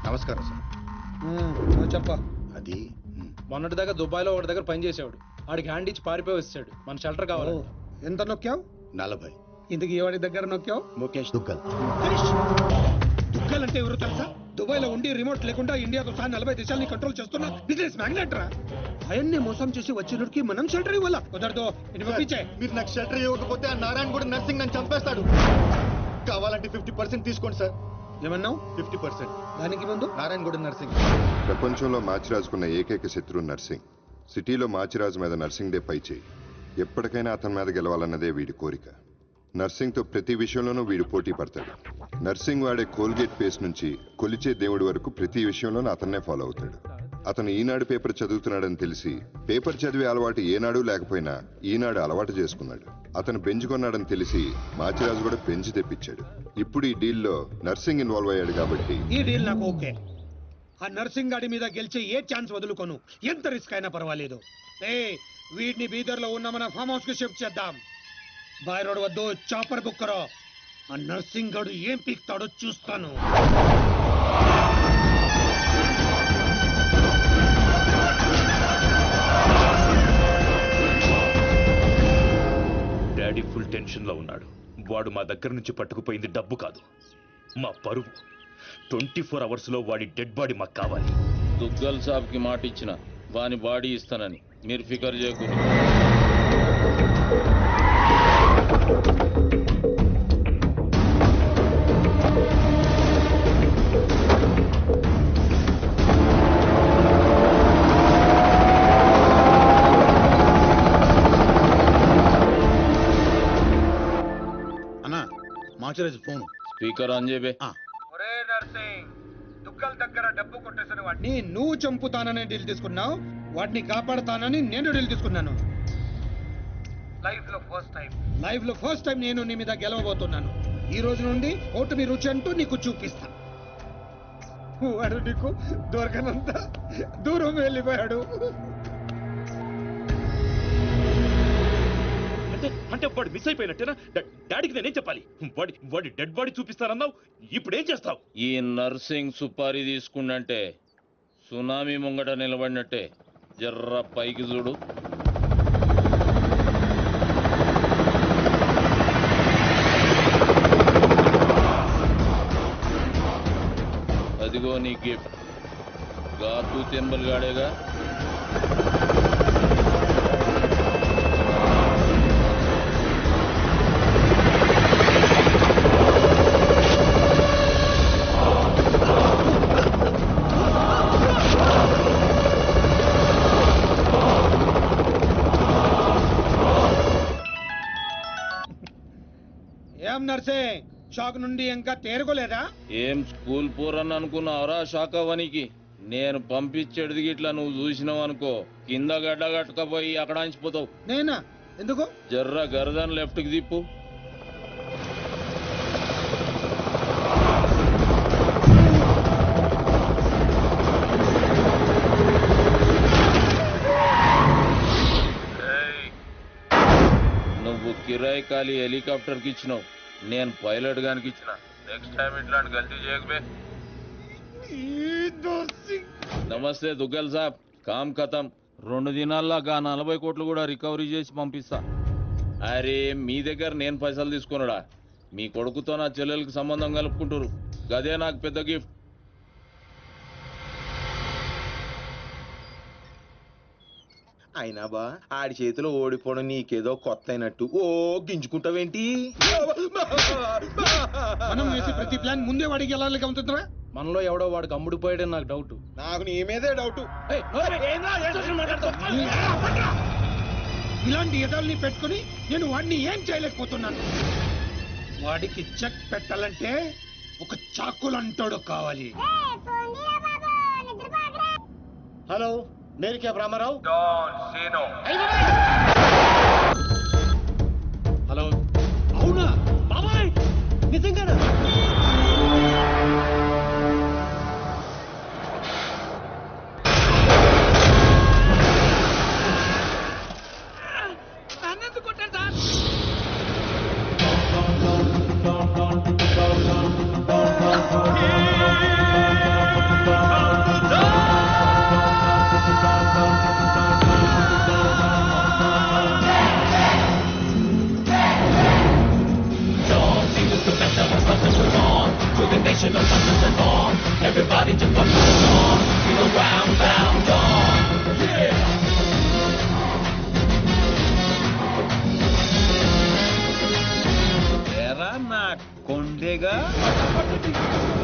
నమస్కారం సార్. చెప్ప అది మొన్నటి దాకా దుబాయ్లో ఒకటి దగ్గర పని చేసేవాడు. ఆడికి హ్యాండ్ ఇచ్చి పారిపోయి వచ్చాడు. మన షెల్టర్ కావాలి. ఎంత నొక్కావు? 40. ఇందుకు ఎవరి దగ్గర నొక్కావు? ముఖేష్ దుగ్గల్. దుగ్గల్ అంటే ఎవరు తెలుసా? దుబాయ్ లో ఉండి రిమోట్ లేకుండా ఇండియాతో సహా 40 దేశాలని కంట్రోల్ చేస్తున్న బిజినెస్ మ్యాగ్నెట్ రా. ఆయన్ని మోసం చేసి వచ్చినడికి మనం షెల్టర్ ఇవ్వాల? కుదరదు. మీరు నాకు షెల్టర్ ఇవ్వకపోతే ఆ నారాయణ కూడా నర్సింగ్ నన్ను చంపేస్తాడు. కావాలంటే 50% తీసుకోండి సార్. ఏమన్నావు? 50%. దానికి ముందు నారాయణ కూడా నర్సింగ్. ప్రపంచంలో మాచిరాజుకున్న ఏకైక శత్రువు నర్సింగ్. సిటీలో మాచిరాజు మీద నర్సింగ్ డే పై చేయి. ఎప్పటికైనా అతని మీద గెలవాలన్నదే వీడి కోరిక. నర్సింగ్తో ప్రతి విషయంలోనూ వీడు పోటీ పడతాడు. నర్సింగ్ వాడే కోల్గేట్ పేస్ట్ నుంచి కొలిచే దేవుడి వరకు ప్రతి విషయంలోనూ అతన్నే ఫాలో అవుతాడు. అతను ఈనాడు పేపర్ చదువుతున్నాడని తెలిసి పేపర్ చదివే అలవాటు ఏనాడు లేకపోయినా ఈనాడు అలవాటు చేసుకున్నాడు. అతను బెంచ్ కొన్నాడని తెలిసి మాచిరాజు కూడా బెంచ్ తెప్పించాడు. ఇప్పుడు ఈ డీల్లో నర్సింగ్ ఇన్వాల్వ్ అయ్యాడు కాబట్టి ఈ డీల్ నాకు ఓకే. ఆ నర్సింగ్ గాడి మీద గెలిచే ఏ ఛాన్స్ వదులుకోను. ఎంత రిస్క్ అయినా పర్వాలేదు. వీడిని బీదర్ లో ఉన్న మన ఫామ్ హౌస్ కి షిఫ్ట్ చేద్దాం. బాయ్ రోడ్ వద్దు, చాపర్ బుక్ కరో. ఆ నర్సింగ్ గాడు ఏం పీక్తాడో చూస్తాను. డాడీ ఫుల్ టెన్షన్ లో ఉన్నాడు. వాడు మా దగ్గర నుంచి పట్టుకుపోయింది డబ్బు కాదు, మా పరువు. 24 hours లో వాడి డెడ్ బాడీ మాకు కావాలి. దుగ్గల్ సాబ్ కి మాట ఇచ్చిన వాని బాడీ ఇస్తానని మీరు ఫికర్ చేయకూడదు. అన్నా మాచిరాజు ఫోన్. స్పీకర్ ఆన్ చేయబే. ఒరే నర్సింగ్, దుగ్గల్ దగ్గర డబ్బు కొట్టేసిన వాడిని నువ్వు చంపుతానని డీల్ తీసుకున్నావు. వాడిని కాపాడుతానని నేను డీల్ తీసుకున్నాను. లైఫ్ లో ఫస్ట్ టైం నేను నీ మీద గెలవబోతున్నాను. ఈ రోజు నుండి ఓటమి రుచి అంటూ నీకు చూపిస్తా. వాడు నీకు దొరకనంత దూరం వెళ్ళిపోయాడు. అంటే వాడు మిస్ అయిపోయినట్టేనా? డాడీకి నేనేం చెప్పాలి? వాడి డెడ్ బాడీ చూపిస్తానన్నావు, ఇప్పుడేం చేస్తావు? ఈ నర్సింగ్ సుపారీ తీసుకుండంటే సునామీ ముంగట నిలబడినట్టే. జర్ర పైకి చూడు. అదిగో నీ గిఫ్ట్. గాతు తెంబల్ గాడేగా. ఏం నర్సింగ్, షాక్ నుండి ఇంకా తేరుకోలేదా? ఏం స్కూల్ పోరని అనుకున్నావురా షాక్ అవ్వనికి? నేను పంపించేది గిట్లా నువ్వు చూసినావు అనుకో, కింద గడ్డ కట్టుకపోయి అక్కడ అంచిపోతావు. నేనా? ఎందుకు? జర్ర గరదన్ లెఫ్ట్ కి తిప్పు. నువ్వు కిరాయి ఖాళీ హెలికాప్టర్ కి ఇచ్చినావు, నేను పైలట్ గానికి ఇచ్చిన. నెక్స్ట్ టైం ఇట్లాంటి గల్తీ చేయకబే. నమస్తే దుగ్గల్ సాబ్, కామ్ ఖతం. 2 దినాల్లో 40 కోట్లు కూడా రికవరీ చేసి పంపిస్తా. అరే మీ దగ్గర నేను పైసలు తీసుకున్నాడా? మీ కొడుకుతో నా చెల్లెలకి సంబంధం కలుపుకుంటారు, గదే నాకు పెద్ద గిఫ్ట్. అయినా బా ఆడి చేతిలో ఓడిపోవడం నీకేదో కొత్త అయినట్టు ఓ గింజుకుంటావేంటి? మనం వేసే ప్రతి ప్లాన్ ముందే వాడికి ఎలా ఉంటుందిరా? మనలో ఎవడో వాడికి అమ్ముడిపోయాడని నాకు డౌట్. నాకు నీ మీదే డౌట్. ఇలాంటి ఎదల్ని పెట్టుకుని నేను వాడిని ఏం చేయలేకపోతున్నాను. వాడికి చెక్ పెట్టాలంటే ఒక చాకులంటాడు కావాలి. హలో, నేను క్యాబ్ రామారావు. హలో, అవునా బాబాయ్, నిజంగానా? కొట్టాడు సార్. ఎరా నా కొండేగా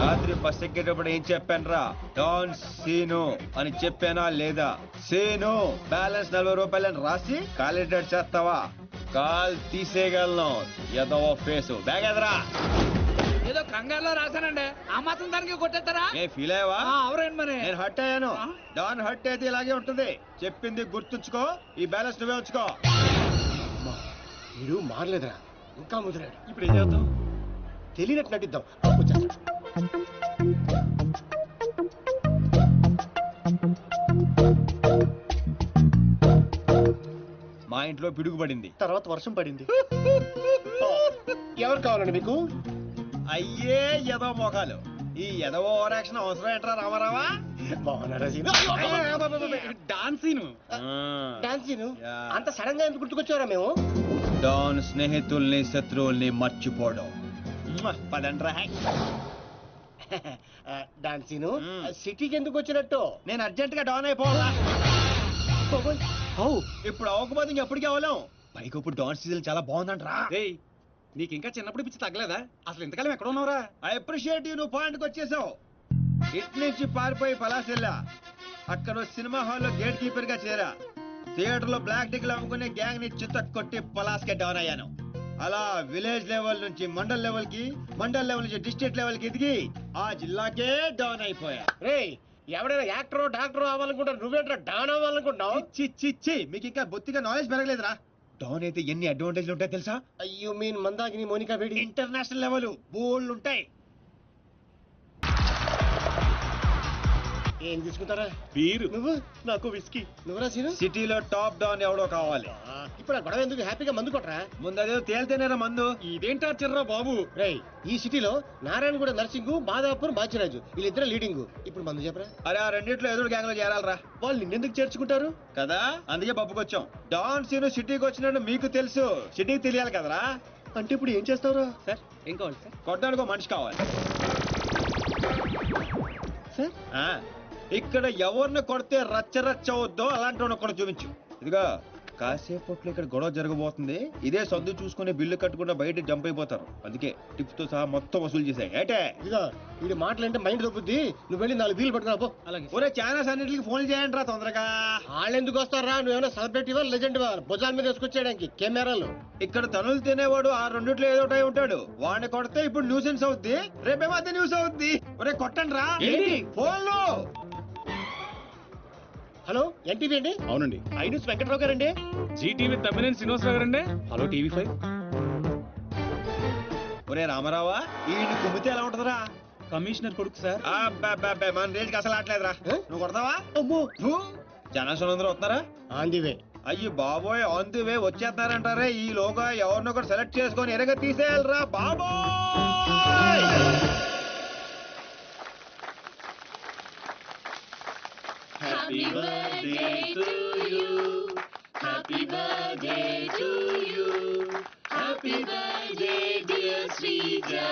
రాత్రి బస్ ఎక్కేటప్పుడు ఏం చెప్పాను రా డాన్ సీను అని చెప్పానా లేదా? సీను బ్యాలెన్స్ 40 రూపాయలని రాసి కాలిడేట్ చేస్తావా? కాల్ తీసేయగలను. ఎదవ ఫేసు బ్యాగ్ ఎదరా. ఏదో కంగారులో రాశానండి, ఆ మాత్రం దానికి కొట్టేస్తారా? ఏ ఫీల్ అయ్యావా? అవరేంటి మరి? నేను హర్ట్ అయ్యాను. డాన్ హర్ట్ అయితే ఇలాగే ఉంటుంది. చెప్పింది గుర్తుంచుకో, ఈ బ్యాలెన్స్ నువ్వే ఉంచుకో. వీడు మారలేదురా, ఇంకా ముదిరాడు. ఇప్పుడు ఏం చేద్దాం? తెలియనట్టు నటిద్దాం. అప్పు చేద్దాం. మా ఇంట్లో పిడుగుపడింది, తర్వాత వర్షం పడింది. ఎవరు కావాలండి మీకు? అయ్యే ఎదవ మొఖాలు. ఈ ఎదవ ఓవరాక్షన్ అవసరం ఏంట్రా రామారావా? బాగున్నారా సీను? డాన్సీను డాన్సీను యా. అంత సడన్ గా ఎందుకు గుర్తుకొచ్చారా మేము? డాన్ స్నేహితుల్ని శత్రువుల్ని మర్చిపోవడం. పదండ్రా. డాన్సీను సిటీకి ఎందుకు వచ్చినట్టు? నేను అర్జెంట్ గా డాన్ అయిపోవాలా? ఇప్పుడు అవ్వకపోతే ఇంకెప్పటికీ అవ్వలేం. పైకి ఇప్పుడు డాన్ సీజన్ చాలా బాగుందంట్రా. నీకు ఇంకా చిన్నప్పుడు పిచ్చి తగ్గలేదా? అసలు ఇంతకాలం ఎక్కడ ఉన్నావురా? I appreciate you. నువ్వు పాయింట్కి వచ్చేసావు. ఇటు నుంచి పారిపోయి పలాసెల్లా. అక్కడ సినిమా హాల్లో గేట్ కీపర్ గా చేరా. థియేటర్ లో బ్లాక్ టికెట్లు అమ్ముకునే గ్యాంగ్ ని చిత్త కొట్టి పలాస్ కే డౌన్ అయ్యాను. అలా విలేజ్ లెవెల్ నుంచి మండల్ లెవెల్ కి, మండల్ లెవెల్ నుంచి డిస్ట్రిక్ట్ లెవెల్ కి ఎదిగి ఆ జిల్లాకే డౌన్ అయిపోయా. రేయ్, ఎవడైనా యాక్టర్ డాక్టర్ అవ్వాలనుకుంటారు, నువ్వేంట్రా డాన్ అవ్వాలనుకుంటున్నావు? చి మీకు ఇంకా బొత్తిగా నాలెడ్జ్ పెరగలేదురా. డౌన్ అయితే ఎన్ని అడ్వాంటేజ్లు ఉంటాయి తెలుసా? యు మీన్ మందాకిని మోనికా వేడి? ఇంటర్నేషనల్ లెవెల్ బోల్డ్ ఉంటాయి. ఏం తీసుకుంటారా? వీరు నువ్వు? నాకు విస్కీ. నువ్వురా సీను? సిటీలో టాప్ డౌన్ ఎవడో కావాలి. ఇప్పుడు ఆ గొడవ ఎందుకు? హ్యాపీగా మందు కొట్టరా. ముందు అదే తేలితేనేరా మందు. ఇదేంటా చిర్రా బాబు? రేయ్, ఈ సిటీలో నారాయణగూడ నర్సింగ్, మాదాపూర్ బాచిరాజు వీళ్ళిద్దరు లీడింగ్. ఇప్పుడు మందు చెప్పరా. అరే ఆ రెండిట్లో ఎదురు గ్యాంగ్ లో చేరాలరా. వాళ్ళు నిన్నెందుకు చేర్చుకుంటారు కదా, అందుకే పప్పుకొచ్చాం. డాన్ సీను సిటీకి వచ్చినట్టు మీకు తెలుసు, సిటీకి తెలియాలి కదరా. అంటే ఇప్పుడు ఏం చేస్తావురా? సార్ ఏం కావాలి సార్? కొట్టడానికి ఒక మనిషి కావాలి సార్ ఆ, ఇక్కడ ఎవరిని కొడితే రచ్చ రచ్చ అవుద్దో అలాంటి వాడిని ఒక్కడు చూపించు. ఇదిగా కాసేపట్లో ఇక్కడ గొడవ జరగబోతుంది. ఇదే సందు చూసుకుని బిల్లు కట్టకుండా బయట జంప్ అయిపోతారు. అందుకే టిప్స్ తో సహా మొత్తం వసూలు చేశాయి. ఏటే ఇదిగో వీడి మాటలంటే మైండ్ దొబ్బుద్ది. నువ్వు వెళ్ళి 4 వీలు పట్టుకురా పో. అలాగే ఒరే ఛానల్స్ అన్నింటికి ఫోన్ చేయండి రా తొందరగా. వాళ్ళు ఎందుకు వస్తారా? నువ్వేమైనా సెలబ్రిటీవా, లెజెండ్వా? భుజాల మీద వేసుకొచ్చేయడానికి కెమెరాలు. ఇక్కడ తనులు తినేవాడు ఆ రెండిట్లో ఏదో ఒకటి ఉంటాడు. వాడిని కొడితే ఇప్పుడు న్యూసెన్స్ అవుద్ది, రేపేమో అదే న్యూస్ అవుద్ది. ఒరే కొట్టండి రా ఫోన్లు. హలో, ఎన్టీవీ అండి? అవునండి. ఐన్యూస్ వెంకట్రావు గారండి? జీటీవీ తమ్మినేని శ్రీనివాసరావు గారండి. Hello TV5. ఒరే రామారావా, ఈ కుమ్మితే ఎలా ఉంటదిరా? కమిషనర్ కొడుకు సార్. అబ్బబ్బబ్బే, మన రేంజ్కి అసలు ఆటలేదురా. నువ్వు కొడతావా? అమ్మో, జనాలు అందరూ వస్తున్నారా? On the way. అయ్యి బాబోయ్, ఆన్ ది వే వచ్చేస్తారంటారే. ఈ లోగా ఎవరినో ఒకటి సెలెక్ట్ చేసుకొని ఎరగ తీసేయాలరా బాబోయ్. Happy birthday to you. Happy birthday to you. Happy birthday, dear Srija.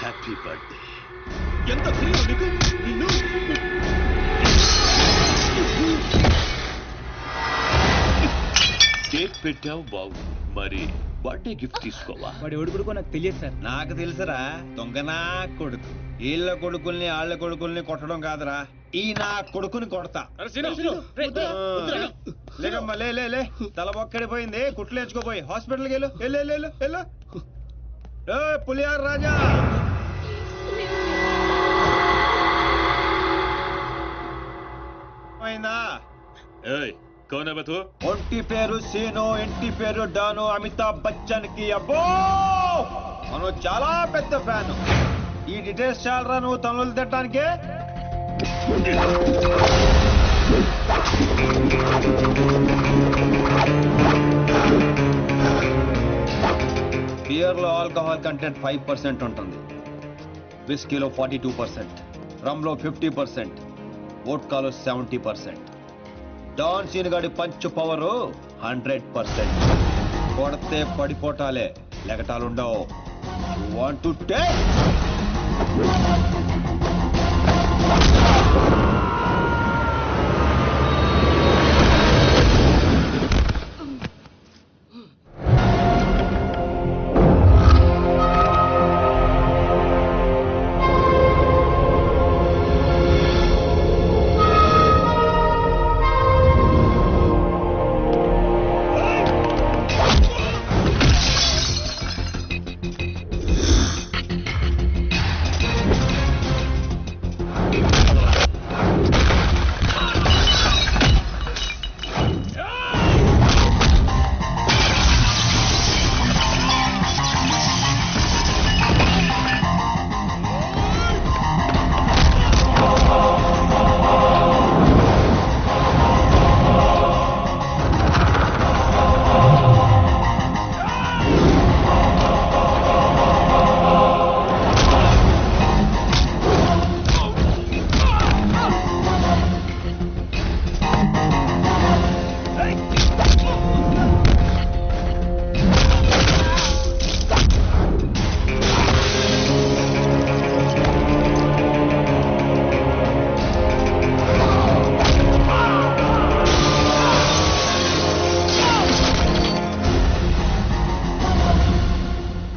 Happy birthday. ఎంత ధైర్యం నీకు? నిన్ను కేక్ పెట్టావు బావు, మరి బర్త్డే గిఫ్ట్ తీసుకోవా? వాడు ఎవడు కొడుకో నాకు తెలియదు సార్. నాకు తెలుసురా, దొంగనా కొడుకు. వీళ్ళ కొడుకుల్ని వాళ్ళ కొడుకుల్ని కొట్టడం కాదురా, ఈ నా కొడుకుని కొడతా. లేకమ్మా, లే లే లే. తల బొక్కడిపోయింది, కుట్లు వేసుకోపోయి హాస్పిటల్కి వెళ్ళు. వెళ్ళు వెళ్ళు. పులియార్ రాజా. పోయిందా? ఏయ్, కౌన్ హై బే తూ? ఒంటి పేరు సీను, ఇంటి పేరు డాను. అమితాబ్ బచ్చన్ కి అబ్బో మనం చాలా పెద్ద ఫ్యాన్. ఈ డీటెయిల్స్ చాలరా నువ్వు తనులు తిట్టడానికే. బియర్ లో ఆల్కహాల్ కంటెంట్ 5% ఉంటుంది, విస్కీలో 42%, రమ్ లో 50%, వోడ్కాలో 70%. డాన్ సీన్ గాడి పంచ్ పవర్ 100%. కొడితే పడిపోటాలే, లెగటాలుండవు. Want to take